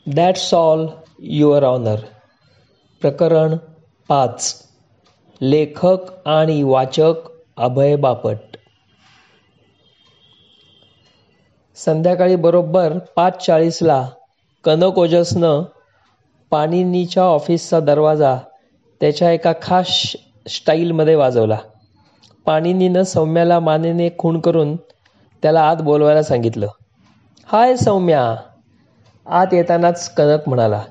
That's all your honour. प्रकरण 5. लेखक आणि वाचक अभय बापट. संध्याकाळी बरोबर 5:40ला कनक ओजसनं पाणिनीच्या ऑफिसचा दरवाजा त्याच्या एका खास स्टाईलमध्ये वाजवला. पाणिनीनं सौम्याला मानेने खूण करून त्याला आत बोलवायला सांगितलं. हाय सौम्या. आत येतानाच कनक म्हणाला,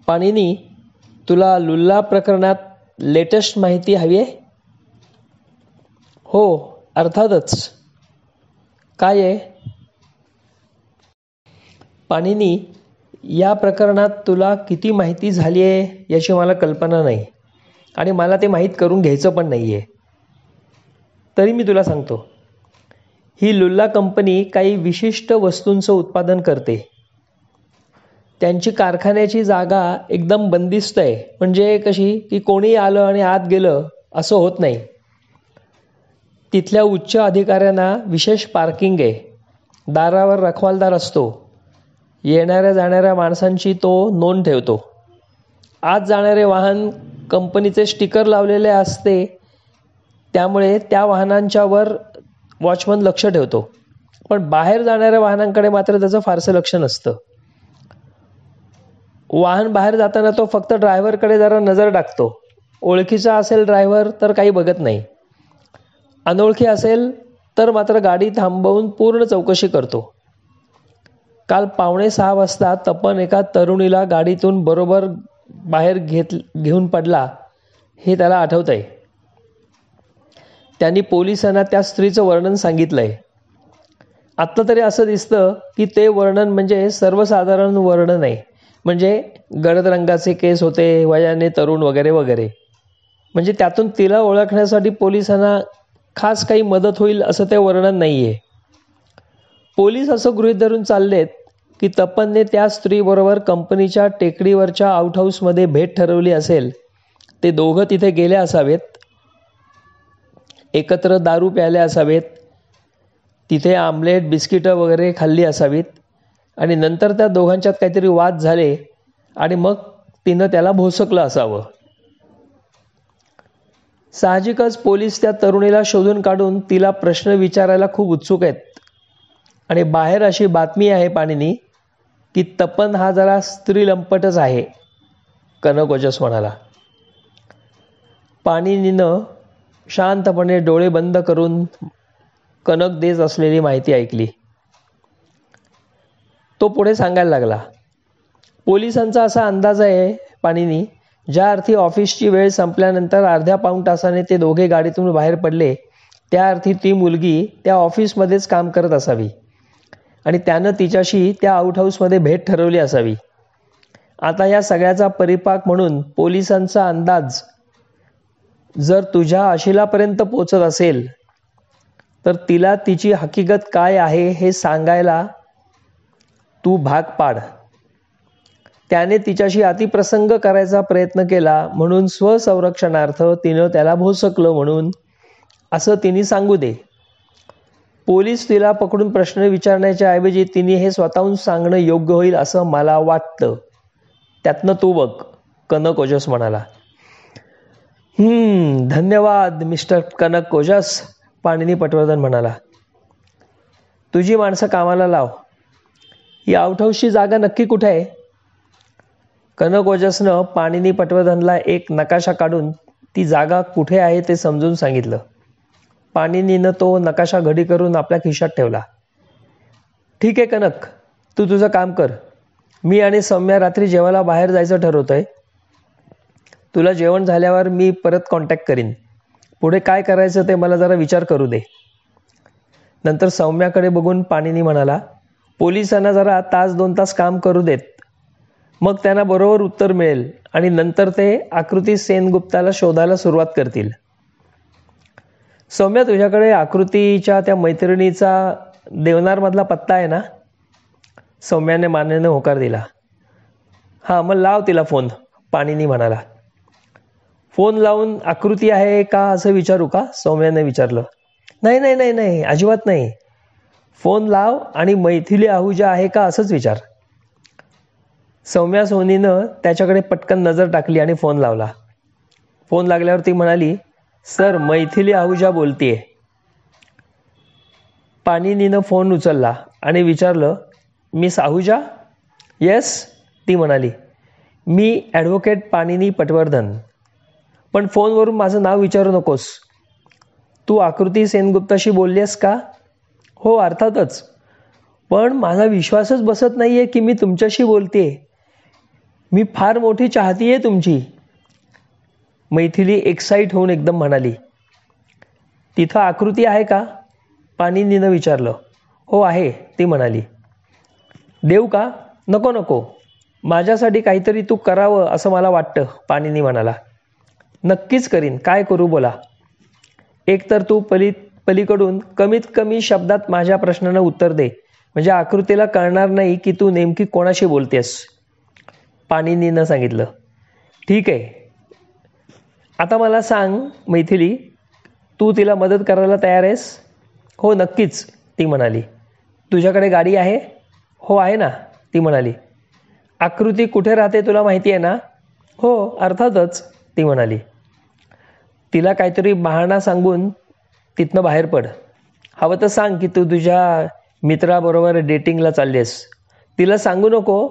पाणिनी, तुला लुल्ला प्रकरणात लेटेस्ट माहिती हवी आहे? हो, अर्थातच. काय आहे? पाणिनी, या प्रकरणात तुला किती माहिती झाली आहे याची मला कल्पना नाही आणि मला ते माहीत करून घ्यायचं पण नाही आहे. तरी मी तुला सांगतो, ही लुल्ला कंपनी काही विशिष्ट वस्तूंचं उत्पादन करते. त्यांची कारखान्याची जागा एकदम बंदिस्त आहे. म्हणजे कशी की कोणी आलं आणि आत गेलं असं होत नाही. तिथल्या उच्च अधिकाऱ्यांना विशेष पार्किंग आहे. दारावर रखवालदार असतो. येणाऱ्या जाणाऱ्या माणसांची तो नोंद ठेवतो. आत जाणारे वाहन कंपनीचे स्टिकर लावलेले असते, त्यामुळे त्या वाहनांच्या वर वॉचमन लक्ष ठेवतो. पण बाहेर जाणाऱ्या वाहनांकडे मात्र त्याचं फारसं लक्ष नसतं. वाहन बाहेर जाताना तो फक्त ड्रायव्हरकडे जरा नजर टाकतो. ओळखीचा असेल ड्रायव्हर तर काही बघत नाही. अनोळखी असेल तर मात्र गाडी थांबवून पूर्ण चौकशी करतो. काल 5:45 वाजता तपन एका तरुणीला गाडीतून बरोबर बाहेर घेऊन पडला हे त्याला आठवत आहे. त्यांनी पोलिसांना त्या स्त्रीचं वर्णन सांगितलंय. आत्ता तरी असं दिसतं की ते वर्णन म्हणजे सर्वसाधारण वर्णन आहे. म्हणजे गडद रंगाचे केस होते, वयाने तरुण वगैरे वगैरे. म्हणजे त्यातून तिला ओळखण्यासाठी पोलिसांना खास काही मदत होईल असं ते वर्णन नाही आहे. पोलीस असं गृहीत धरून चाललेत की तपनने त्या स्त्रीबरोबर कंपनीच्या टेकडीवरच्या आउटहाऊसमध्ये भेट ठरवली असेल. ते दोघं तिथे गेले असावेत, एकत्र दारू प्यायले असावेत, तिथे आमलेट बिस्किटं वगैरे खाल्ली असावीत आणि नंतर त्या दोघांच्यात काहीतरी वाद झाले आणि मग तिनं त्याला भोसकलं असावं. साहजिकच पोलीस त्या तरुणीला शोधून काढून तिला प्रश्न विचारायला खूप उत्सुक आहेत. आणि बाहेर अशी बातमी आहे पाणिनी की तपन हा जरा स्त्रीलंपटच आहे, कनक ओजस म्हणाला. पाणिनीनं शांतपणे डोळे बंद करून कनक देत असलेली माहिती ऐकली. तो पुढे सांगायला लागला. पोलिसांचा असा अंदाज आहे पाणिनी, ज्या अर्थी ऑफिसची वेळ संपल्यानंतर अर्ध्या पाऊण तासाने ते दोघे गाडीतून बाहेर पडले, त्या अर्थी ती मुलगी त्या ऑफिसमध्येच काम करत असावी आणि त्यानं तिच्याशी त्या आउटहाऊसमध्ये भेट ठरवली असावी. आता या सगळ्याचा परिपाक म्हणून पोलिसांचा अंदाज जर तुझ्या आशिलापर्यंत पोचत असेल तर तिला तिची हकीकत काय आहे हे सांगायला तू भाग पाड. त्याने तिच्याशी अतिप्रसंग करायचा प्रयत्न केला म्हणून स्वसंरक्षणार्थ तिनं त्याला भोसकलं म्हणून असं तिने सांगू दे. पोलीस तिला पकडून प्रश्न विचारण्याच्या ऐवजी तिने हे स्वतःहून सांगणं योग्य होईल असं मला वाटतं. त्यातनं तू बघ, कनक ओजस म्हणाला. धन्यवाद मिस्टर कनक ओजस, पाणिनी पटवर्धन म्हणाला. तुझी माणसं कामाला लाव. ही आउटहाऊसची जागा नक्की कुठे आहे? कनक ओजसनं पाणिनी पटवर्धनला एक नकाशा काढून ती जागा कुठे आहे ते समजून सांगितलं. पाणिनीनं तो नकाशा घडी करून आपल्या खिशात ठेवला. ठीक आहे कनक, तू तुझं काम कर. मी आणि सौम्या रात्री जेवायला बाहेर जायचं ठरवतोय. तुला जेवण झाल्यावर मी परत कॉन्टॅक्ट करीन. पुढे काय करायचं ते मला जरा विचार करू दे. नंतर सौम्याकडे बघून पाणिनी म्हणाला, पोलिसांना जरा 1-2 तास काम करू देत. मग त्यांना बरोबर उत्तर मिळेल आणि नंतर ते आकृती सेनगुप्ताला शोधायला सुरुवात करतील. सौम्या, तुझ्याकडे आकृतीच्या त्या मैत्रिणीचा देवनारमधला पत्ता आहे ना? सौम्याने मानेने होकार दिला. हां, मग लाव तिला फोन, पाणिनी म्हणाला. फोन लावून आकृती आहे का असं विचारू का? सौम्याने विचारलं. नाही नाही नाही नाही, अजिबात नाही. फोन लाव आणि मैथिली आहुजा आहे का असंच विचार. सौम्या सोनीनं त्याच्याकडे पटकन नजर टाकली आणि फोन लावला. फोन लागल्यावर ती म्हणाली, सर, मैथिली आहुजा बोलतीये. पाणिनीनं फोन उचलला आणि विचारलं, मिस आहुजा? येस, ती म्हणाली. मी ॲडव्होकेट पाणिनी पटवर्धन. पण फोनवरून माझं नाव विचारू नकोस. तू आकृती सेनगुप्ताशी बोललीस का? हो, अर्थातच. पण माझा विश्वासच बसत नाहीये की मी तुमच्याशी बोलतेय. मी फार मोठी चाहती आहे तुमची. मैथिली एक्साईट होऊन एकदम म्हणाली. तिथं आकृती आहे का? पाणिनीनं विचारलं. हो आहे, ती म्हणाली. देऊ का? नको नको, माझ्यासाठी काहीतरी तू करावं असं मला वाटतं, पाणिनी म्हणाला. नक्कीच करीन, काय करू बोला. एकतर तू पलीकडून कमीत कमी शब्दात माझ्या प्रश्नांना उत्तर दे, म्हणजे आकृतीला कळणार नाही की तू नेमकी कोणाशी बोलतेस, पाणिनीनं सांगितलं. ठीक आहे. आता मला सांग मैथिली, तू तिला मदत करायला तयार आहेस? हो नक्कीच, ती म्हणाली. तुझ्याकडे गाडी आहे? हो आहे ना, ती म्हणाली. आकृती कुठे राहते तुला माहिती आहे ना? हो अर्थातच, ती म्हणाली. तिला काहीतरी बहाणा सांगून तिथनं बाहेर पड. हवं तर सांग की तू तुझ्या मित्राबरोबर डेटिंगला चाललीस. तिला सांगू नको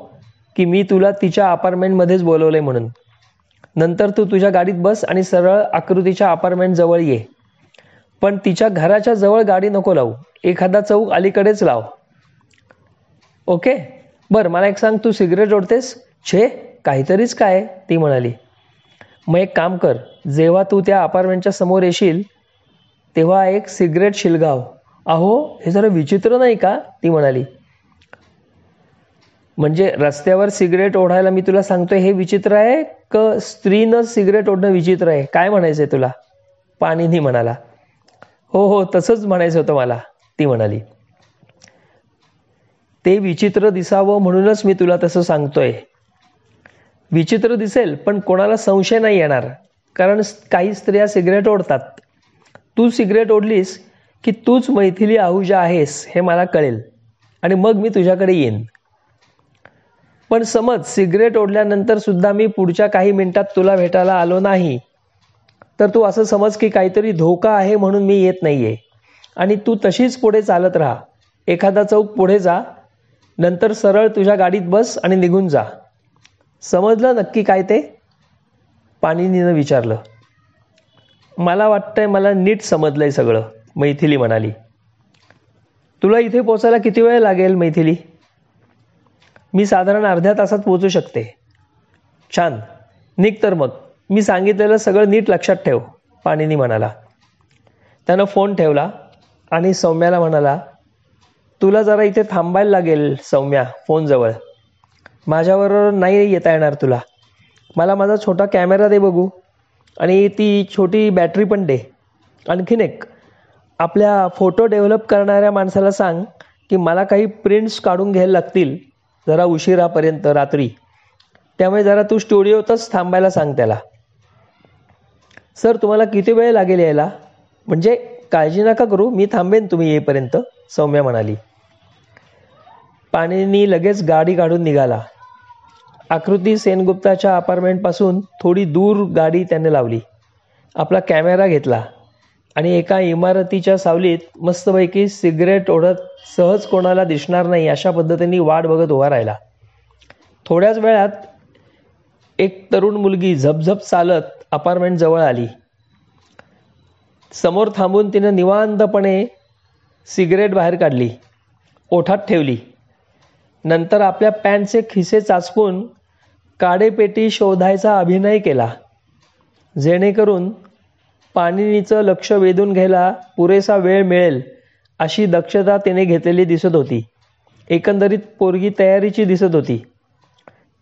की मी तुला तिच्या अपार्टमेंटमध्येच बोलवलंय म्हणून. नंतर तू तुझ्या गाडीत बस आणि सरळ आकृतीच्या अपार्टमेंट जवळ ये. पण तिच्या घराच्या जवळ गाडी नको लावू, एखादा चौक अलीकडेच लाव. ओके? बरं, मला एक सांग, तू सिगरेट ओढतेस? छे, काहीतरीच काय, ती म्हणाली. मग एक काम कर, जेव्हा तू त्या अपार्टमेंटच्या समोर येशील तेव्हा एक सिगरेट शिलगाव. अहो, हे जरा विचित्र नाही का, ती म्हणाली. म्हणजे रस्त्यावर सिगरेट ओढायला मी तुला सांगतोय हे विचित्र आहे का स्त्रीनं सिगरेट ओढणं विचित्र आहे? काय म्हणायचंय तुला? पाणिनी म्हणाला. हो हो, तसंच म्हणायचं होतं मला, ती म्हणाली. ते विचित्र दिसावं म्हणूनच मी तुला तसं सांगतोय. विचित्र दिसेल पण कोणाला संशय नाही येणार, कारण काही स्त्रिया सिगरेट ओढतात. तू सिगरेट ओढलीस की तूच मैथिली आहुजा आहेस हे मला कळेल आणि मग मी तुझ्याकडे येईन. पण समज सिगरेट ओढल्यानंतर सुद्धा मी पुढच्या काही मिनिटात तुला भेटायला आलो नाही, तर तू असं समज की काहीतरी धोका आहे म्हणून मी येत नाहीये आणि तू तशीच पुढे चालत राहा. एखादा चौक पुढे जा, नंतर सरळ तुझ्या गाडीत बस आणि निघून जा. समजलं नक्की काय ते? पाणिनीनं विचारलं. मला वाटतंय मला नीट समजलंय सगळं, मैथिली म्हणाली. तुला इथे पोचायला किती वेळ लागेल मैथिली? मी साधारण अर्ध्या तासात पोहोचू शकते. छान, निघ तर मग. मी सांगितलेलं सगळं नीट लक्षात ठेव, पाणिनी म्हणाला. त्यानं फोन ठेवला आणि सौम्याला म्हणाला, तुला जरा इथे थांबायला लागेल सौम्या, फोनजवळ. माझ्याबरोबर नाही येता येणार तुला. मला माझा छोटा कॅमेरा दे बघू आणि ती छोटी बॅटरी पण दे. आणखीन एक, आपल्या फोटो डेव्हलप करणाऱ्या माणसाला सांग की मला काही प्रिंट्स काढून घ्यायला लागतील जरा उशिरापर्यंत रात्री, त्यामुळे जरा तू स्टुडिओतच थांबायला सांग त्याला. सर, तुम्हाला किती वेळ लागेल यायला? म्हणजे काळजी नका करू, मी थांबेन तुम्ही येईपर्यंत, सौम्या म्हणाली. पाणिनी लगेच गाडी काढून निघाला. आकृती सेनगुप्ताच्या अपार्टमेंटपासून थोडी दूर गाडी त्याने लावली. आपला कॅमेरा घेतला आणि एका इमारतीच्या सावलीत मस्तपैकी सिगरेट ओढत सहज कोणाला दिसणार नाही अशा पद्धतीने वाट बघत उभा राहिला. थोड्याच वेळात एक तरुण मुलगी झपझप चालत अपार्टमेंट जवळ आली. समोर थांबून तिने निवांतपणे सिगरेट बाहेर काढली, ओठात ठेवली. नंतर आपल्या पॅन्टचे खिसे चाचपून काडेपेटी शोधायचा अभिनय केला, जेणेकरून पाणिनीचं लक्ष वेधून घ्यायला पुरेसा वेळ मिळेल अशी दक्षता तिने घेतलेली दिसत होती. एकंदरीत पोरगी तयारीची दिसत होती.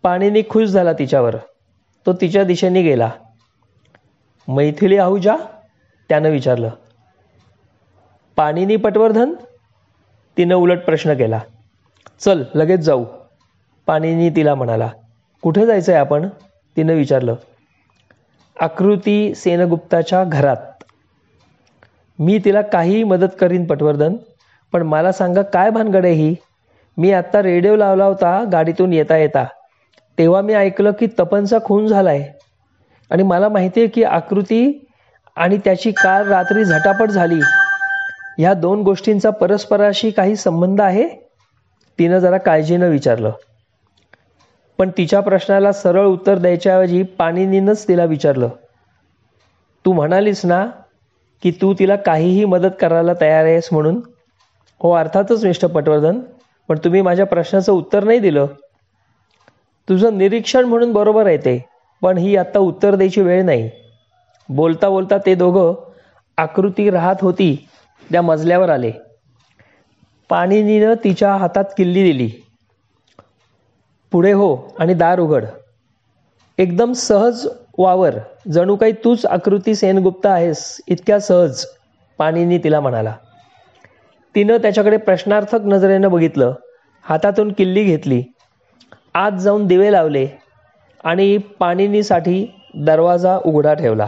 पाणिनी खुश झाला तिच्यावर. तो तिच्या दिशेने गेला. मैथिली आहुजा? त्यानं विचारलं. पाणिनी पटवर्धन? तिनं उलट प्रश्न केला. चल लगेच जाऊ, पाणिनी तिला म्हणाला. कुठे जायचं आहे आपण? तिनं विचारलं. आकृती सेनगुप्ताच्या घरात. मी तिला काहीही मदत करीन पटवर्धन, पण मला सांगा काय भानगड आहे ही? मी आत्ता रेडिओ लावला होता गाडीतून येता येता तेव्हा मी ऐकलं की तपनचा खून झालाय आणि मला माहिती आहे की आकृती आणि त्याची काल रात्री झटापट झाली ह्या दोन गोष्टींचा परस्पराशी काही संबंध आहे. तिनं जरा काळजीनं विचारलं. पण तिच्या प्रश्नाला सरळ उत्तर द्यायच्याऐवजी पाणिनीनंच तिला विचारलं, तू म्हणालीस ना की तू तिला काहीही मदत करायला तयार आहेस म्हणून. हो अर्थातच मिस्टर पटवर्धन, पण तुम्ही माझ्या प्रश्नाचं उत्तर नाही दिलं. तुझं निरीक्षण म्हणून बरोबर आहे ते, पण ही आत्ता उत्तर द्यायची वेळ नाही. बोलता बोलता ते दोघं आकृती राहत होती त्या मजल्यावर आले. पाणिनीनं तिच्या हातात किल्ली दिली. पुढे हो आणि दार उघड. एकदम सहज वावर, जणू काही तूच आकृती सेनगुप्ता आहेस इतक्या सहज, पाणिनी तिला म्हणाला. तिनं त्याच्याकडे प्रश्नार्थक नजरेनं बघितलं, हातातून किल्ली घेतली, आत जाऊन दिवे लावले आणि पाणिनीसाठी दरवाजा उघडा ठेवला.